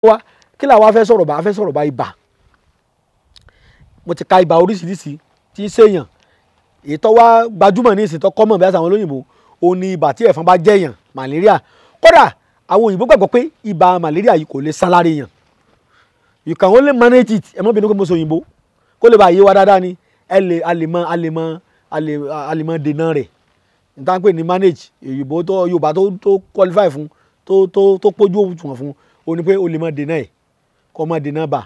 wa kí làwa fẹ́ sọ̀rọ̀ bá a fẹ́ sọ̀rọ̀ bá ibà. Mo ti ka ibà oríṣiríṣi tí í ṣèyàn èyí tó wá gbajúmọ̀ ní ìsìn tó kọ́mọ̀ bí àṣà àwọn olóyìnbó ó ní ibà tí ẹ̀fọn bá jẹ̀yàn malaria. Kódà àwọn òyìnbó gbàgbọ́ pé ibà malaria yìí kò lè san lára èèyàn, you can only manage it. Ẹ mọ́ bínú pé mo sọ òyìnbó kó lè bá yé wa dáadáa ni a lè mọ dènà rẹ̀ níta pé ní manage Yorùbá tó qualify fún tó pójú òtún fún o ní pé o lè mọ dènà ẹ̀ kọ́ mọ dènà bà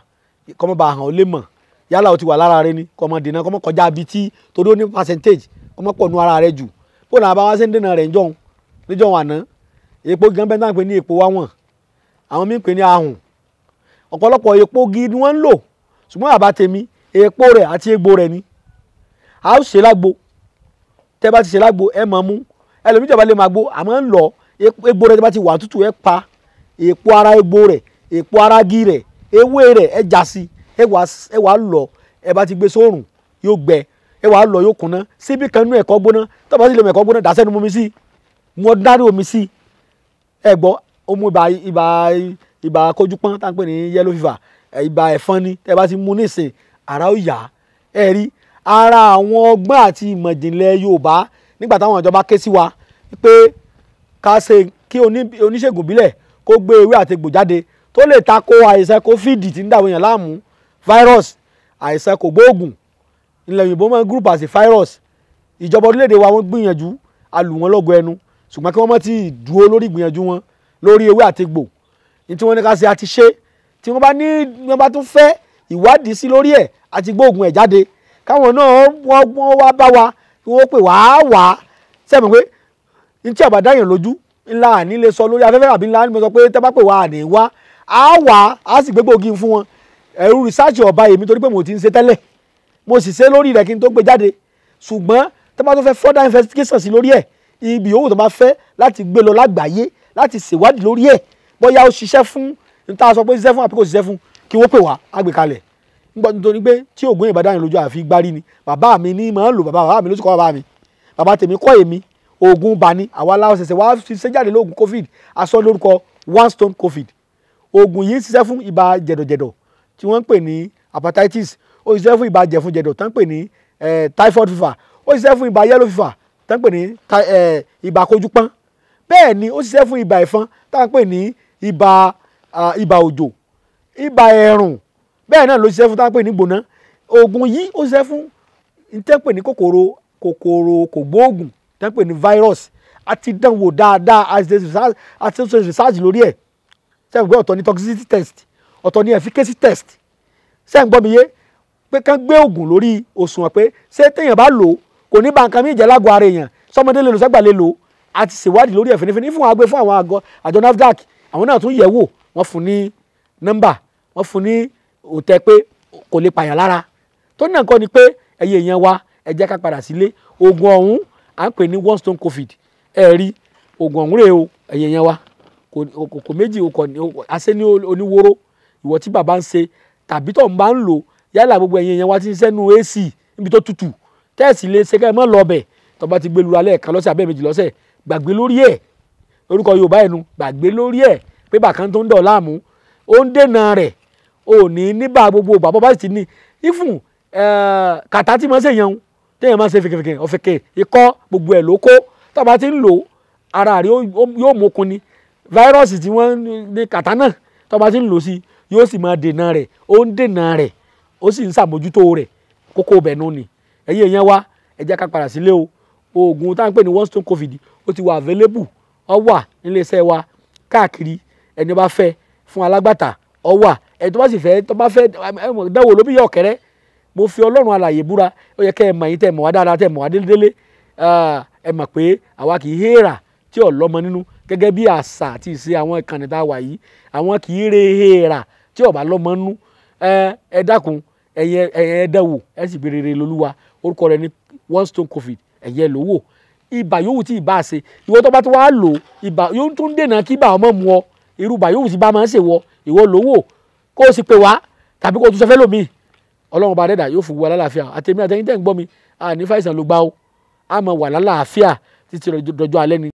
kọ́ mọ bà hàn ó lè mọ̀ yálà o ti wà lára rẹ ni kọ́ mọ dènà kọ́ mọ kọjá abi tí torí ó ní percentage kọ́ mọ pọ̀ nu ara rẹ jù bó náà bá wá sí dènà rẹ̀ níjọ́ àná. Epo gan bẹ́ẹ̀ náà pé ní epo wá wọ̀n àwọn míì pé ní ahùn ọ̀pọ̀lọpọ̀ epo gi ni wọ́n ń lò ṣùgbọ́n àbá tèmi epo rẹ̀ àti egbò rẹ̀ ni a ó ṣe lágbo tẹ́ bá ti ṣe lágbo ẹ máa mú ẹlòmíì jọba lè máa gbó àmọ́ ń lọ egbò rẹ̀ tẹ́ bá ti wà tútù ẹ pa epo ara egbò rẹ̀ epo ara gi rẹ̀ ewé rẹ̀ ẹ já sí ẹ wàá lọ ẹ bá ti gbé sóòrùn yóò gbẹ ẹ wàá lọ yóò kúnná síbi kan nú ẹ̀kọ́ gbóná tó bá sì lè mọ ẹ̀kọ́ gbóná dà sẹ́nu mọ́mi sí mo dárí omi sí ẹ gbọ́ ó mú ibà kójúpọ́n tá à ń pè ní yellow fever ibà ẹ̀fọn ni tẹ́ bá ti mú nísìn ara ó yá ẹ rí ara àwọn ọgbọ́n àti ìmọ̀jìnlẹ̀ Yorùbá nígbà táwọn ìjọba ké sí wa pé ká ṣe kí oníṣègùn ìbílẹ̀ kó gbé ewé àti egbò jáde tó lè tako àìsàn covid tí ń dàwọn èèyàn láàmú virus àìsàn kògbóògùn ilẹ̀ òyìnbó máa ń group as a virus. Ìjọba orílẹ̀-èdè wa wọ́n gbìyànjú a lù wọ́n lọ́gọ ẹnu ṣùgbọ́n kí wọ́n má ti dúró lórí ìgbìyànjú wọn lórí ewé àti egbò ní tí wọ́n ní ká ṣe àti ṣe tí wọ́n bá tún fẹ́ ìwádìí sí lórí ẹ̀ àti gbóògùn ẹ̀ jáde káwọn náà wọ́n wá bá wa kí wọ́n pè wá sẹ́mi pé ní tí àbádáyàn lójú ńlá àní lè sọ lórí afẹ́fẹ́ àbí ńlá ní mo sọ pé tẹ́ bá pè wá àní wá á sì gbé gbòógì fún wọn. Ẹ̀rù rìsáàcì ọ̀ba èmi torí pé mo ti ń ṣe tẹ́lẹ̀ mo sì ṣe lórí rẹ̀ kí n tó gbé jáde ṣùgbọ́n tẹ́ bá tó fẹ́ further investigation sí lórí ẹ̀ ibi yòówù tó bá fẹ́ láti gbé lọ lágbàáyé láti ṣèwádìí lórí ẹ̀ bóyá ó ṣiṣẹ́ fún níta sọ pé ṣiṣẹ́ fún àbí kò ṣiṣẹ́ fún kí wọ́n pè wá àgbékalẹ̀ nítorí pé tí ògùn ìbàdàn lójú àfi gbárí ni bàbá mi ní máa ń lò bàbá mi ló sì kọ́ bàbá mi bàbá tèmi kọ́ èmi oògùn bani àwa aláwọ̀ ṣẹ̀ṣẹ̀ wá fi ṣe jáde lóògùn covid aṣọ lórúkọ one stone covid. Oògùn yìí ṣiṣẹ́ fún ibà jẹ̀dọ̀jẹ̀dọ̀ tí wọ́n ń pè ní hepatitis ó ṣiṣẹ́ fún ibà jẹ̀fun-jẹ̀dọ̀ tó ń pè ní typhoid fever ó ṣiṣẹ́ fún ibà yellow fever tó ń pè ní ibà kojúpọ́n bẹ́ẹ̀ ni ó ṣiṣẹ́ fún ibà ẹ̀fọn tó ń pè ní ibà òjò ibà ẹ̀rùn bẹ́ẹ̀ náà ló ṣiṣẹ́ fún tó ń pè ní gbóná. Oògùn yìí ó ṣiṣẹ́ fún tó ń pè ní kòkòrò kògbóògùn tó ń pè ní virus àti dánwò dáadáa àti ṣe research lórí ẹ̀ sẹ́yìn gbé ọ̀tọ̀ ní toxicity test ọ̀tọ̀ ní efficacy test sẹ́yìn gbọ́ mi yé pé kán gbé oògùn lórí òṣùwọ̀n pé ṣé téèyàn bá lò ó kò ní ba nǹkan míì jẹ́ lágọ̀ọ́ ara èèyàn sọmọdé lè lò sẹ́gbà lè lò ó àti ṣèwádìí lórí ẹ̀ fínífíní fún wa gbé fún àwọn àjọ NAFDAC àwọn náà tún yẹ̀ wò wọ́n fún ní nọ́mbà wọ́n fún ní òtẹ́ pé kò lè pààyàn lára tó ní nǹkan ni pé ẹ̀yẹ èèyàn wa ẹ jẹ́ ká padà sílé oògùn ọ̀hún à ń pè ní one stone covid ẹ rí oògùn ọ̀hún rèé o ẹ̀yẹ èèyàn wa kò méjì àṣẹ ní oníwóró ìwọ tí bàbá ń ṣe tàbí tó ń bá ń lò yálà gbogbo ẹ̀yẹ èèyàn wa ti ń sẹ́nu AC níbi tó tutù tẹ́ẹ̀sì lè ṣe kẹ́ ẹ mọ́ lọ bẹ̀ tó bá ti gbé lura lẹ́ẹ̀kan lọ́sẹ̀ abẹ́ méjì lọ́sẹ̀ gbàgbé lórí ẹ̀ orúkọ Yorùbá ẹnu gbàgbé lórí ẹ̀ pé bàkan tó ń dọ̀ láàmú ó ń dènà rẹ̀ ò ní níbà gbogbo bàbá bá sì ti ní ìfún kàtá tí mo ṣe yẹn téèyàn máa ṣe fèkèfèkè ọ̀fẹ̀kẹ̀ ikọ́ gbogbo ẹ̀ ló kó tó bá ti ń lò ara rẹ̀ yóò mókun ni fáírọ́ọ̀sì tí wọ́n ní kàtá náà tó bá ti ń lò sí yóò sì máa dènà rẹ̀ ó ń dènà rẹ̀ ó sì ń ṣàmójútó rẹ̀ kókó bẹ̀ nù ni ẹ̀yin èèyàn wa ẹ jẹ́ ká padà sílé o oògùn tá à ń pè ní one stone covid ó ti wà available ó wà nílé iṣẹ́ wa káàkiri ẹni bá fẹ́ fún alágbàtà ó wà ẹni tó bá sì fẹ́ tó bá fẹ́ dánwò ló bí yọ ọ̀kẹ́rẹ́ mo fi Ọlọ́run alààyè búra ó yẹ kẹ́ ẹ mọ̀ yín tẹ́ ẹ mọ̀ wá dáadáa tẹ́ ẹ mọ̀ wá délé ẹ mọ̀ pé àwa kì í héèrà tí ò lọ́mọ nínú gẹ́gẹ́ bí àṣà àti ìṣe àwọn ìkànnì tá a wà yìí àwọn kì í re héèrà tí ò bá lọ́mọ nínú ẹ dákun ẹ̀yẹ dánwò ẹ sì béèrè rere lolúwa orúkọ rẹ̀ ní one stone covid ẹ̀yẹ lówó ibà yòówù tí ibà ṣe ìwọ tó bá tó wá lò ibà yóò tún dènà kí ibà ọmọ mu ọ irú ibà yòówù tí bá máa ń ṣèwọ ìwọ lówó kó o sì pè wá tàbí kó o tún sọ fẹ́ lómi Ọlọ́run bá dẹ́dà yóò fún wa lálàáfíà àtẹ̀mí àtẹ̀yìn tẹ̀ ń gbọ́ mi àní fàìsàn ló gbá o a máa wà lálàáfíà títí dọjọ́ alẹ́ ni.